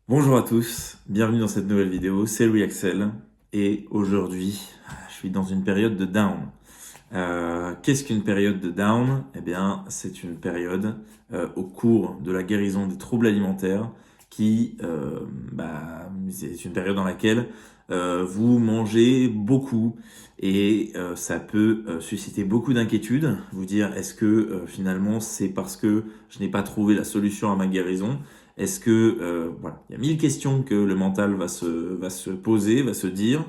Bonjour à tous, bienvenue dans cette nouvelle vidéo, c'est Louis Axel et aujourd'hui je suis dans une période de down. Qu'est-ce qu'une période de down? Eh bien c'est une période au cours de la guérison des troubles alimentaires qui c'est une période dans laquelle vous mangez beaucoup et ça peut susciter beaucoup d'inquiétudes, vous dire est-ce que finalement c'est parce que je n'ai pas trouvé la solution à ma guérison? Est-ce que, voilà, il y a mille questions que le mental va se poser, va se dire.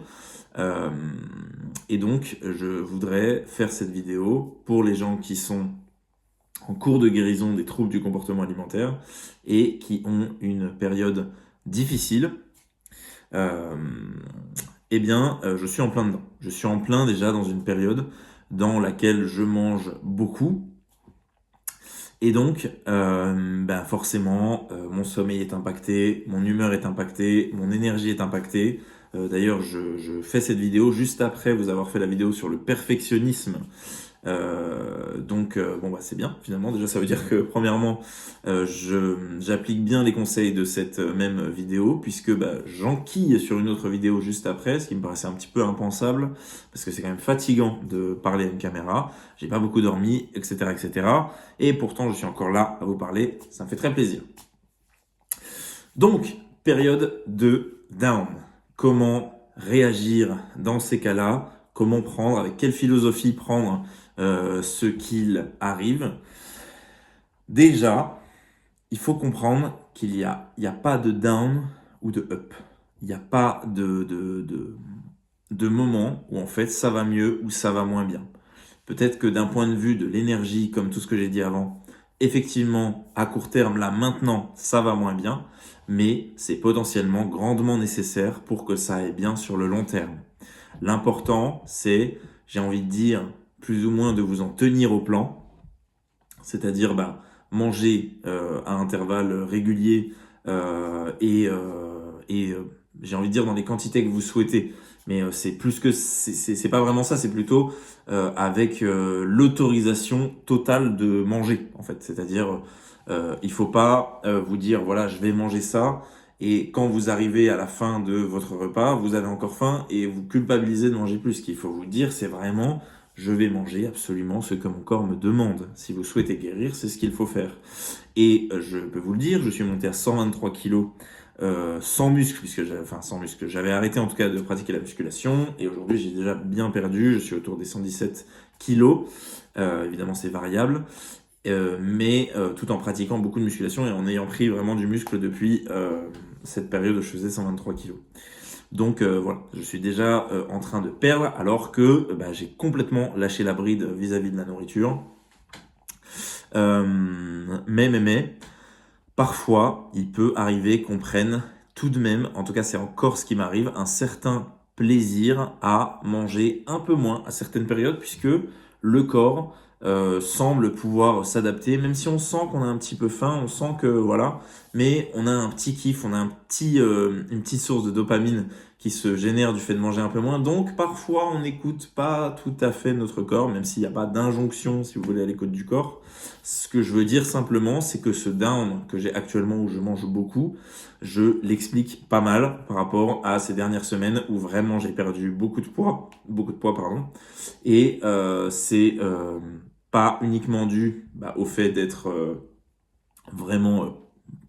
Euh, et donc, je voudrais faire cette vidéo pour les gens qui sont en cours de guérison des troubles du comportement alimentaire et qui ont une période difficile. Euh, je suis en plein dedans. Je suis en plein déjà dans une période dans laquelle je mange beaucoup. Et donc, forcément, mon sommeil est impacté, mon humeur est impactée, mon énergie est impactée. D'ailleurs, je fais cette vidéo juste après vous avoir fait la vidéo sur le perfectionnisme. C'est bien finalement. Déjà, ça veut dire que premièrement, j'applique bien les conseils de cette même vidéo puisque j'enquille sur une autre vidéo juste après, ce qui me paraissait un petit peu impensable parce que c'est quand même fatigant de parler à une caméra. J'ai pas beaucoup dormi, etc., etc. Et pourtant, je suis encore là à vous parler. Ça me fait très plaisir. Donc, période de down. Comment réagir dans ces cas-là? Comment prendre, avec quelle philosophie prendre ce qu'il arrive? Déjà, il faut comprendre il y a pas de down ou de up. Il n'y a pas de moment où en fait ça va mieux ou ça va moins bien. Peut-être que d'un point de vue de l'énergie, comme tout ce que j'ai dit avant, effectivement, à court terme, là, maintenant, ça va moins bien, mais c'est potentiellement grandement nécessaire pour que ça aille bien sur le long terme. L'important, c'est, j'ai envie de dire, plus ou moins de vous en tenir au plan, c'est-à-dire manger à intervalles réguliers j'ai envie de dire dans les quantités que vous souhaitez. Mais c'est plus que c'est pas vraiment ça, c'est plutôt avec l'autorisation totale de manger en fait. C'est-à-dire il faut pas vous dire voilà je vais manger ça et quand vous arrivez à la fin de votre repas vous avez encore faim et vous culpabilisez de manger plus. Ce qu'il faut vous dire c'est vraiment je vais manger absolument ce que mon corps me demande. Si vous souhaitez guérir, c'est ce qu'il faut faire. Et je peux vous le dire, je suis monté à 123 kilos sans muscle, sans muscle. J'avais arrêté en tout cas de pratiquer la musculation et aujourd'hui j'ai déjà bien perdu. Je suis autour des 117 kilos. Évidemment, c'est variable. Tout en pratiquant beaucoup de musculation et en ayant pris vraiment du muscle depuis cette période où je faisais 123 kilos. Donc voilà, je suis déjà en train de perdre alors que j'ai complètement lâché la bride vis-à-vis de la nourriture. Parfois, il peut arriver qu'on prenne tout de même, en tout cas c'est encore ce qui m'arrive, un certain plaisir à manger un peu moins à certaines périodes puisque le corps semble pouvoir s'adapter, même si on sent qu'on a un petit peu faim, on sent que voilà, mais on a un petit kiff, on a une petite source de dopamine qui se génère du fait de manger un peu moins. Donc parfois on n'écoute pas tout à fait notre corps, même s'il n'y a pas d'injonction, si vous voulez, à l'écoute du corps. Ce que je veux dire simplement, c'est que ce down que j'ai actuellement où je mange beaucoup, je l'explique pas mal par rapport à ces dernières semaines où vraiment j'ai perdu beaucoup de poids pardon, et c'est pas uniquement dû au fait d'être vraiment,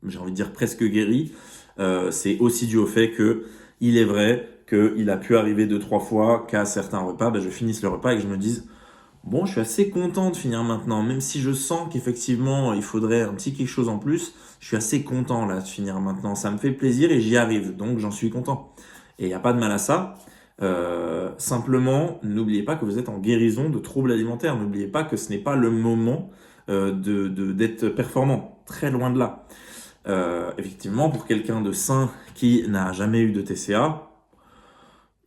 j'ai envie de dire presque guéri, c'est aussi dû au fait que il est vrai qu'il a pu arriver 2-3 fois qu'à certains repas, je finisse le repas et que je me dise bon, je suis assez content de finir maintenant, même si je sens qu'effectivement il faudrait un petit quelque chose en plus, je suis assez content là de finir maintenant, ça me fait plaisir et j'y arrive, donc j'en suis content. Et il n'y a pas de mal à ça. Simplement, n'oubliez pas que vous êtes en guérison de troubles alimentaires. N'oubliez pas que ce n'est pas le moment d'être performant. Très loin de là. Effectivement, pour quelqu'un de sain qui n'a jamais eu de TCA,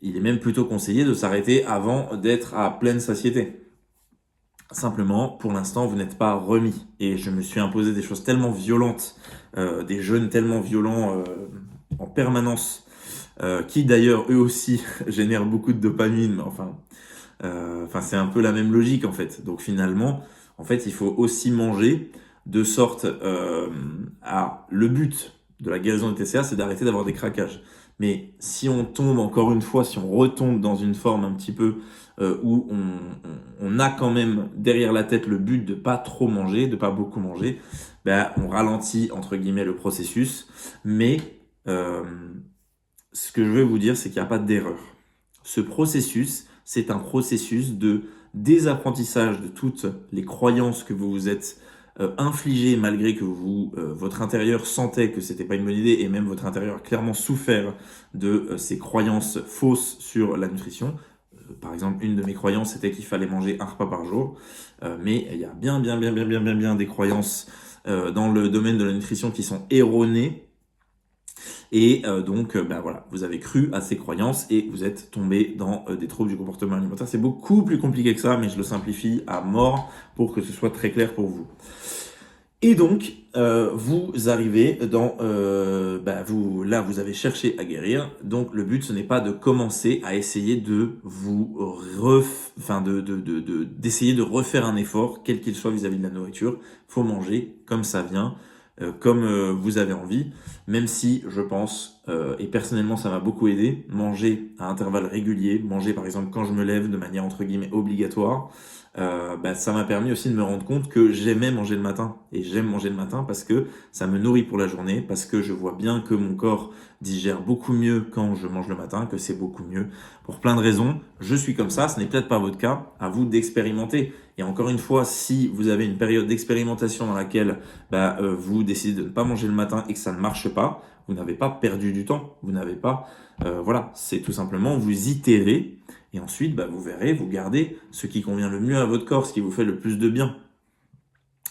il est même plutôt conseillé de s'arrêter avant d'être à pleine satiété. Simplement, pour l'instant, vous n'êtes pas remis. Et je me suis imposé des choses tellement violentes, des jeûnes tellement violents en permanence, qui d'ailleurs, eux aussi, génèrent beaucoup de dopamine. C'est un peu la même logique, en fait. Donc finalement, en fait, il faut aussi manger de sorte à... Le but de la guérison des TCA, c'est d'arrêter d'avoir des craquages. Mais si on tombe, encore une fois, si on retombe dans une forme un petit peu où on a quand même derrière la tête le but de pas trop manger, de pas beaucoup manger, ben, on ralentit, entre guillemets, le processus. Mais ce que je veux vous dire, c'est qu'il n'y a pas d'erreur. Ce processus, c'est un processus de désapprentissage de toutes les croyances que vous vous êtes infligées malgré que votre intérieur sentait que c'était pas une bonne idée et même votre intérieur a clairement souffert de ces croyances fausses sur la nutrition. Par exemple, une de mes croyances c'était qu'il fallait manger un repas par jour, mais il y a bien des croyances dans le domaine de la nutrition qui sont erronées. Et donc, ben voilà, vous avez cru à ces croyances et vous êtes tombé dans des troubles du comportement alimentaire. C'est beaucoup plus compliqué que ça, mais je le simplifie à mort pour que ce soit très clair pour vous. Et donc, vous arrivez dans, vous avez cherché à guérir. Donc, le but, ce n'est pas de commencer à essayer de d'essayer de refaire un effort, quel qu'il soit vis-à-vis de la nourriture. Faut manger comme ça vient, comme vous avez envie. Même si, je pense, et personnellement, ça m'a beaucoup aidé, manger à intervalles réguliers, manger par exemple quand je me lève de manière entre guillemets obligatoire. Ça m'a permis aussi de me rendre compte que j'aimais manger le matin. Et j'aime manger le matin parce que ça me nourrit pour la journée, parce que je vois bien que mon corps digère beaucoup mieux quand je mange le matin, que c'est beaucoup mieux. Pour plein de raisons, je suis comme ça, ce n'est peut-être pas votre cas, à vous d'expérimenter. Et encore une fois, si vous avez une période d'expérimentation dans laquelle vous décidez de ne pas manger le matin et que ça ne marche pas, vous n'avez pas perdu du temps. Vous n'avez pas... c'est tout simplement vous itérez. Et ensuite, vous verrez, vous gardez ce qui convient le mieux à votre corps, ce qui vous fait le plus de bien.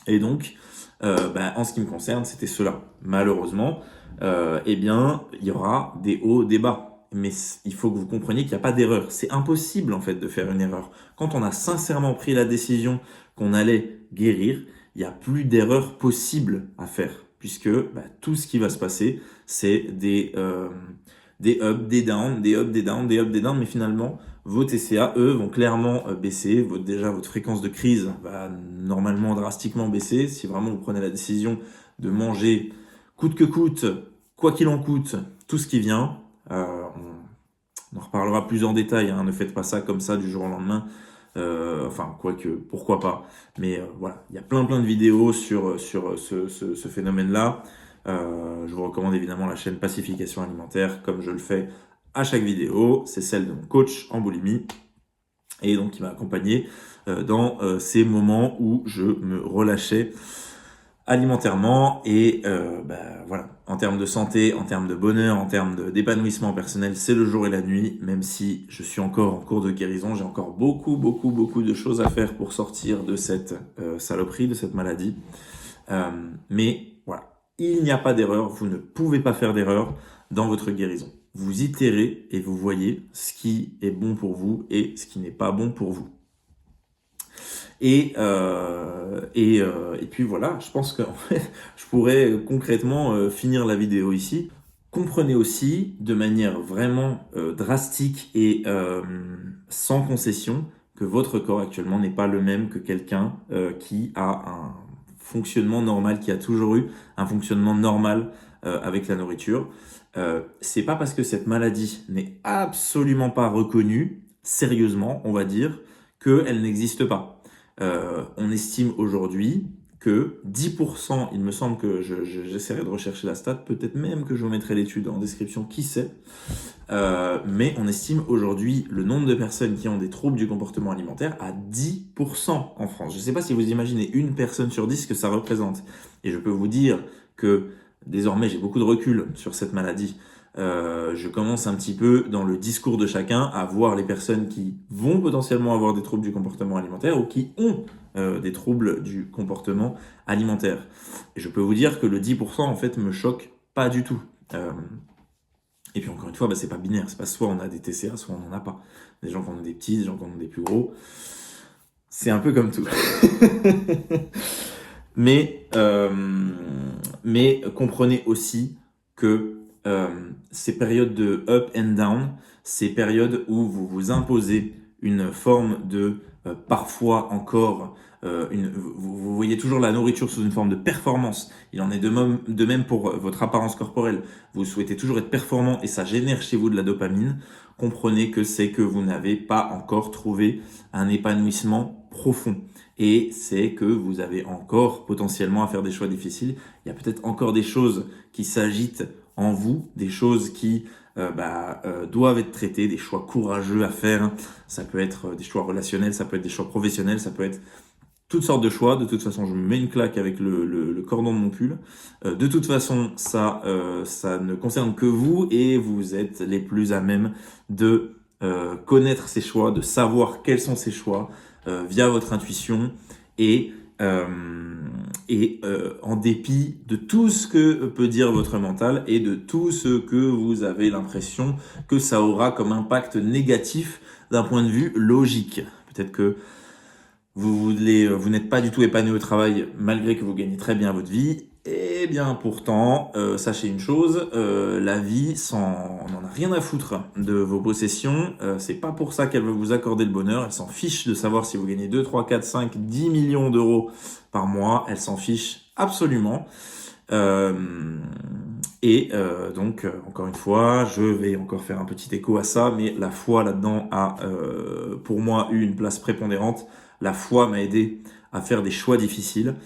Et donc, en ce qui me concerne, c'était cela. Malheureusement, il y aura des hauts, des bas. Mais il faut que vous compreniez qu'il n'y a pas d'erreur. C'est impossible, en fait, de faire une erreur. Quand on a sincèrement pris la décision qu'on allait guérir, il n'y a plus d'erreur possible à faire. Puisque tout ce qui va se passer, c'est des ups, des downs, des ups, des downs, des ups, des downs. Mais finalement, vos TCA, eux, vont clairement baisser. Votre fréquence de crise va normalement drastiquement baisser. Si vraiment vous prenez la décision de manger coûte que coûte, quoi qu'il en coûte, tout ce qui vient, on en reparlera plus en détail. Ne faites pas ça comme ça du jour au lendemain. Quoique, pourquoi pas. Mais voilà, il y a plein de vidéos sur ce phénomène-là. Je vous recommande évidemment la chaîne Pacification Alimentaire, comme je le fais à chaque vidéo. C'est celle de mon coach en boulimie. Et donc, il m'a accompagné dans ces moments où je me relâchais alimentairement. Et en termes de santé, en termes de bonheur, en termes d'épanouissement personnel, c'est le jour et la nuit. Même si je suis encore en cours de guérison, j'ai encore beaucoup de choses à faire pour sortir de cette saloperie, de cette maladie. Mais voilà. Il n'y a pas d'erreur, vous ne pouvez pas faire d'erreur dans votre guérison. Vous itérez et vous voyez ce qui est bon pour vous et ce qui n'est pas bon pour vous. Et puis voilà, je pense que en fait, je pourrais concrètement finir la vidéo ici. Comprenez aussi de manière vraiment drastique et sans concession que votre corps actuellement n'est pas le même que quelqu'un qui a un fonctionnement normal, qui a toujours eu un fonctionnement normal avec la nourriture. C'est pas parce que cette maladie n'est absolument pas reconnue, sérieusement, on va dire, qu'elle n'existe pas. On estime aujourd'hui que 10%, il me semble que j'essaierai de rechercher la stat, peut-être même que je vous mettrai l'étude en description, qui sait, mais on estime aujourd'hui le nombre de personnes qui ont des troubles du comportement alimentaire à 10% en France. Je ne sais pas si vous imaginez une personne sur 10 que ça représente. Et je peux vous dire que désormais j'ai beaucoup de recul sur cette maladie. Je commence un petit peu dans le discours de chacun à voir les personnes qui vont potentiellement avoir des troubles du comportement alimentaire ou qui ont des troubles du comportement alimentaire. Et je peux vous dire que le 10% en fait me choque pas du tout. Et puis encore une fois, c'est pas binaire, c'est pas soit on a des TCA, soit on n'en a pas. Des gens qui en ont des petits, des gens qui en ont des plus gros. C'est un peu comme tout. Mais comprenez aussi que ces périodes de up and down, ces périodes où vous vous imposez une forme de parfois encore vous voyez toujours la nourriture sous une forme de performance. Il en est de même pour votre apparence corporelle. Vous souhaitez toujours être performant et ça génère chez vous de la dopamine. Comprenez que c'est que vous n'avez pas encore trouvé un épanouissement profond. Et c'est que vous avez encore potentiellement à faire des choix difficiles. Il y a peut-être encore des choses qui s'agitent en vous, des choses qui doivent être traitées, des choix courageux à faire. Ça peut être des choix relationnels, ça peut être des choix professionnels, ça peut être toutes sortes de choix. De toute façon, je me mets une claque avec le cordon de mon pull. De toute façon, ça ne concerne que vous et vous êtes les plus à même de connaître ces choix, de savoir quels sont ces choix via votre intuition et en dépit de tout ce que peut dire votre mental et de tout ce que vous avez l'impression que ça aura comme impact négatif d'un point de vue logique. Peut-être que vous n'êtes pas du tout épanoui au travail malgré que vous gagnez très bien votre vie. Eh bien pourtant, sachez une chose, la vie on en a rien à foutre de vos possessions. C'est pas pour ça qu'elle veut vous accorder le bonheur. Elle s'en fiche de savoir si vous gagnez 2, 3, 4, 5, 10 millions d'euros par mois. Elle s'en fiche absolument. Donc, encore une fois, je vais encore faire un petit écho à ça, mais la foi là-dedans a, pour moi, eu une place prépondérante. La foi m'a aidé à faire des choix difficiles,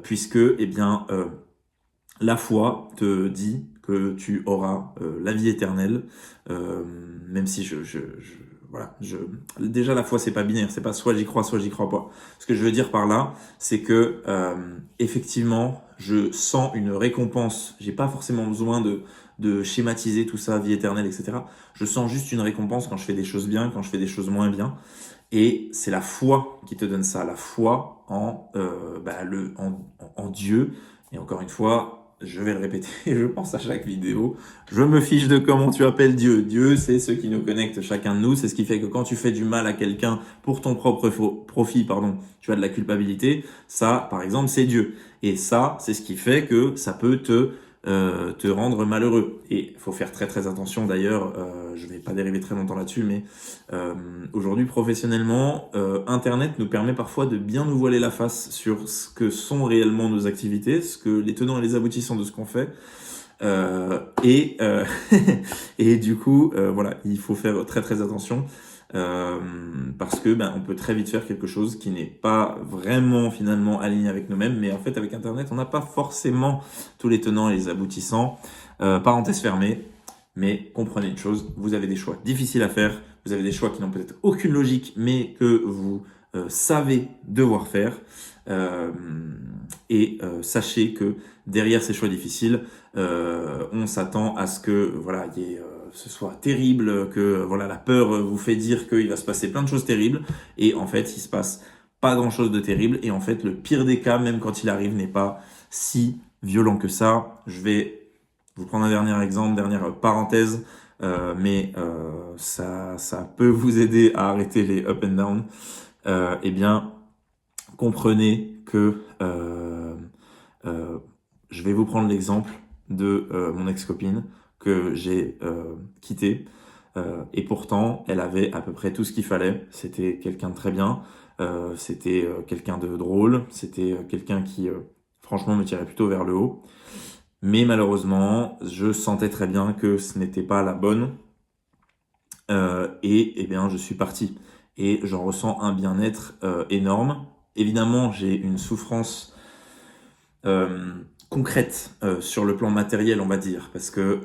puisque, la foi te dit que tu auras la vie éternelle, même si déjà la foi c'est pas binaire, c'est pas soit j'y crois pas. Ce que je veux dire par là, c'est que effectivement, je sens une récompense. J'ai pas forcément besoin de schématiser tout ça, vie éternelle, etc. Je sens juste une récompense quand je fais des choses bien, quand je fais des choses moins bien. Et c'est la foi qui te donne ça, la foi en Dieu. Et encore une fois, je vais le répéter, je pense à chaque vidéo, je me fiche de comment tu appelles Dieu. Dieu, c'est ce qui nous connecte chacun de nous. C'est ce qui fait que quand tu fais du mal à quelqu'un pour ton propre profit, tu as de la culpabilité. Ça, par exemple, c'est Dieu. Et ça, c'est ce qui fait que ça peut te rendre malheureux. Et il faut faire très très attention d'ailleurs, je vais pas dériver très longtemps là-dessus, mais aujourd'hui professionnellement, Internet nous permet parfois de bien nous voiler la face sur ce que sont réellement nos activités, les tenants et les aboutissants de ce qu'on fait. Et du coup, il faut faire très très attention. Parce que on peut très vite faire quelque chose qui n'est pas vraiment finalement aligné avec nous-mêmes, mais en fait avec Internet on n'a pas forcément tous les tenants et les aboutissants. Parenthèse fermée, mais comprenez une chose, vous avez des choix difficiles à faire, vous avez des choix qui n'ont peut-être aucune logique, mais que vous savez devoir faire. Sachez que derrière ces choix difficiles, on s'attend à ce que ce soit terrible, que la peur vous fait dire qu'il va se passer plein de choses terribles, et en fait il se passe pas grand chose de terrible, et en fait le pire des cas, même quand il arrive, n'est pas si violent que ça. Je vais vous prendre un dernier exemple, dernière parenthèse, mais ça peut vous aider à arrêter les up and down. Comprenez que je vais vous prendre l'exemple de mon ex-copine que j'ai quittée, et pourtant elle avait à peu près tout ce qu'il fallait. C'était quelqu'un de très bien, c'était quelqu'un de drôle, c'était quelqu'un qui franchement me tirait plutôt vers le haut, mais malheureusement je sentais très bien que ce n'était pas la bonne, je suis parti et j'en ressens un bien-être énorme. Évidemment, j'ai une souffrance concrète sur le plan matériel, on va dire, parce que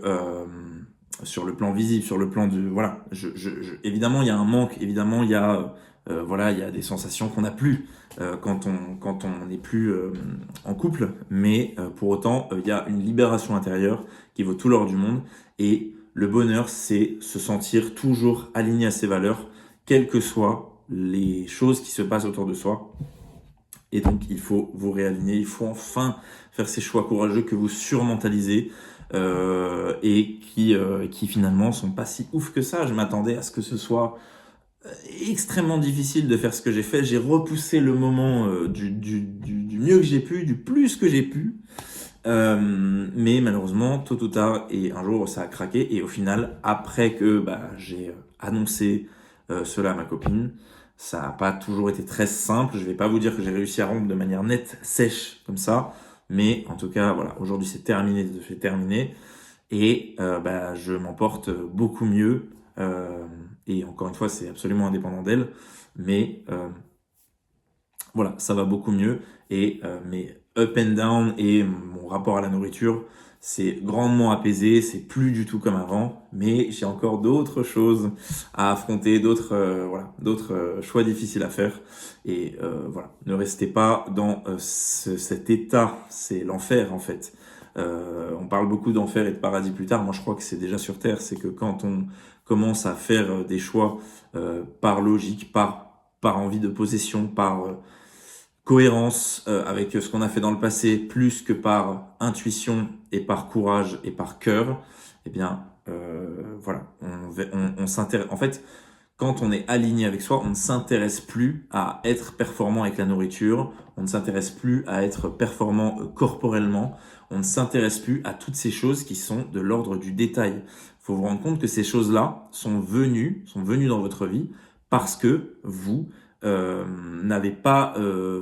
sur le plan visible, sur le plan du évidemment il y a un manque, évidemment il y a il y a des sensations qu'on n'a plus quand on n'est plus en couple, mais pour autant il y a une libération intérieure qui vaut tout l'or du monde, et le bonheur c'est se sentir toujours aligné à ses valeurs, quelles que soient les choses qui se passent autour de soi. Et donc, il faut vous réaligner, il faut enfin faire ces choix courageux que vous surmentalisez et qui finalement sont pas si ouf que ça. Je m'attendais à ce que ce soit extrêmement difficile de faire ce que j'ai fait. J'ai repoussé le moment du mieux que j'ai pu, du plus que j'ai pu. Mais malheureusement, tôt ou tard, et un jour, ça a craqué. Et au final, après que j'ai annoncé cela à ma copine, Ça n'a pas toujours été très simple. Je vais pas vous dire que j'ai réussi à rompre de manière nette, sèche, comme ça. Mais en tout cas, voilà, aujourd'hui c'est terminé, c'est terminé. Et je m'en porte beaucoup mieux. Et encore une fois, c'est absolument indépendant d'elle. Mais voilà, ça va beaucoup mieux. Et mes up and down et mon rapport à la nourriture, c'est grandement apaisé. C'est plus du tout comme avant. Mais j'ai encore d'autres choses à affronter, d'autres choix difficiles à faire. Et voilà, ne restez pas dans cet état. C'est l'enfer en fait. On parle beaucoup d'enfer et de paradis plus tard. Moi, je crois que c'est déjà sur Terre. C'est que quand on commence à faire des choix par logique, par envie de possession, par cohérence avec ce qu'on a fait dans le passé, plus que par intuition et par courage et par cœur, eh bien, voilà, on s'intéresse. En fait, quand on est aligné avec soi, on ne s'intéresse plus à être performant avec la nourriture, on ne s'intéresse plus à être performant corporellement, on ne s'intéresse plus à toutes ces choses qui sont de l'ordre du détail. Il faut vous rendre compte que ces choses-là sont venues dans votre vie parce que vous n'avez pas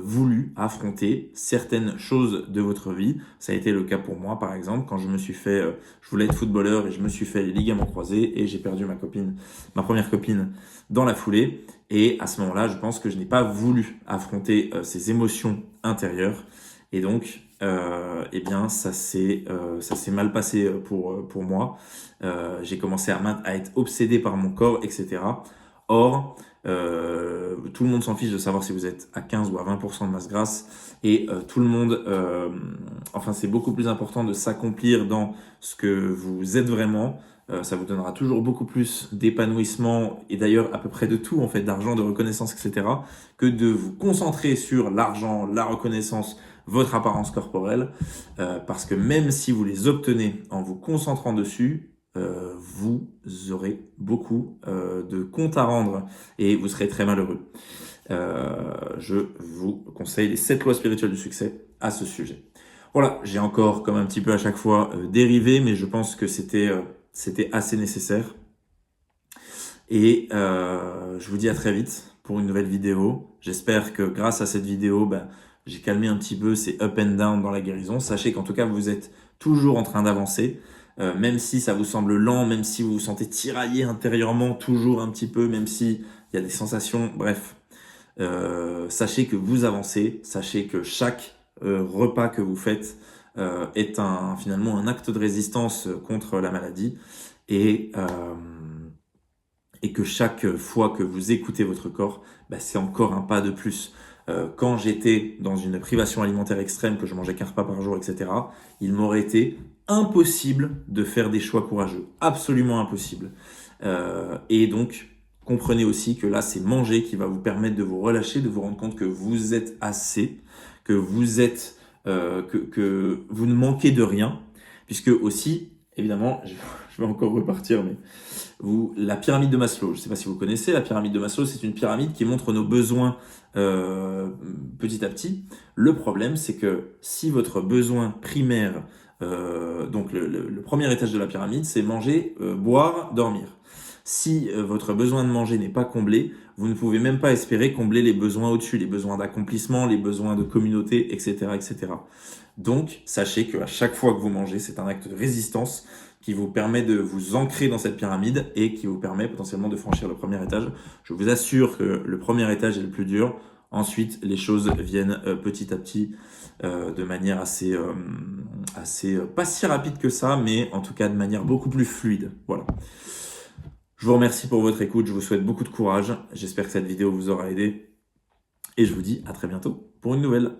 voulu affronter certaines choses de votre vie. Ça a été le cas pour moi, par exemple, quand je me suis fait, je voulais être footballeur et je me suis fait les ligaments croisés et j'ai perdu ma première copine dans la foulée. Et à ce moment-là, je pense que je n'ai pas voulu affronter ces émotions intérieures. Et donc, eh bien, ça s'est mal passé pour moi. J'ai commencé à être obsédé par mon corps, etc. Or, tout le monde s'en fiche de savoir si vous êtes à 15 ou à 20% de masse grasse et tout le monde, c'est beaucoup plus important de s'accomplir dans ce que vous êtes vraiment. Ça vous donnera toujours beaucoup plus d'épanouissement et d'ailleurs à peu près de tout en fait, d'argent, de reconnaissance, etc. que de vous concentrer sur l'argent, la reconnaissance, votre apparence corporelle, parce que même si vous les obtenez en vous concentrant dessus, vous aurez beaucoup de comptes à rendre et vous serez très malheureux. Je vous conseille les 7 lois spirituelles du succès à ce sujet. Voilà, j'ai encore comme un petit peu à chaque fois dérivé, mais je pense que c'était assez nécessaire. Et je vous dis à très vite pour une nouvelle vidéo. J'espère que grâce à cette vidéo, j'ai calmé un petit peu ces up and down dans la guérison. Sachez qu'en tout cas, vous êtes toujours en train d'avancer. Même si ça vous semble lent, même si vous vous sentez tiraillé intérieurement toujours un petit peu, même s'il y a des sensations, bref, sachez que vous avancez, sachez que chaque repas que vous faites est finalement un acte de résistance contre la maladie et que chaque fois que vous écoutez votre corps, c'est encore un pas de plus. Quand j'étais dans une privation alimentaire extrême, que je mangeais qu'un repas par jour, etc., il m'aurait été impossible de faire des choix courageux. Absolument impossible. Et donc, comprenez aussi que là, c'est manger qui va vous permettre de vous relâcher, de vous rendre compte que vous êtes assez, que vous êtes, que vous ne manquez de rien, puisque aussi, évidemment, je vais encore repartir, mais la pyramide de Maslow, je ne sais pas si vous connaissez, la pyramide de Maslow, c'est une pyramide qui montre nos besoins petit à petit. Le problème, c'est que si votre besoin primaire, donc le premier étage de la pyramide, c'est manger, boire, dormir. Si votre besoin de manger n'est pas comblé, vous ne pouvez même pas espérer combler les besoins au-dessus, les besoins d'accomplissement, les besoins de communauté, etc., etc. Donc, sachez qu'à chaque fois que vous mangez, c'est un acte de résistance qui vous permet de vous ancrer dans cette pyramide et qui vous permet potentiellement de franchir le premier étage. Je vous assure que le premier étage est le plus dur. Ensuite, les choses viennent petit à petit de manière assez pas si rapide que ça, mais en tout cas de manière beaucoup plus fluide. Voilà. Je vous remercie pour votre écoute, je vous souhaite beaucoup de courage. J'espère que cette vidéo vous aura aidé et je vous dis à très bientôt pour une nouvelle.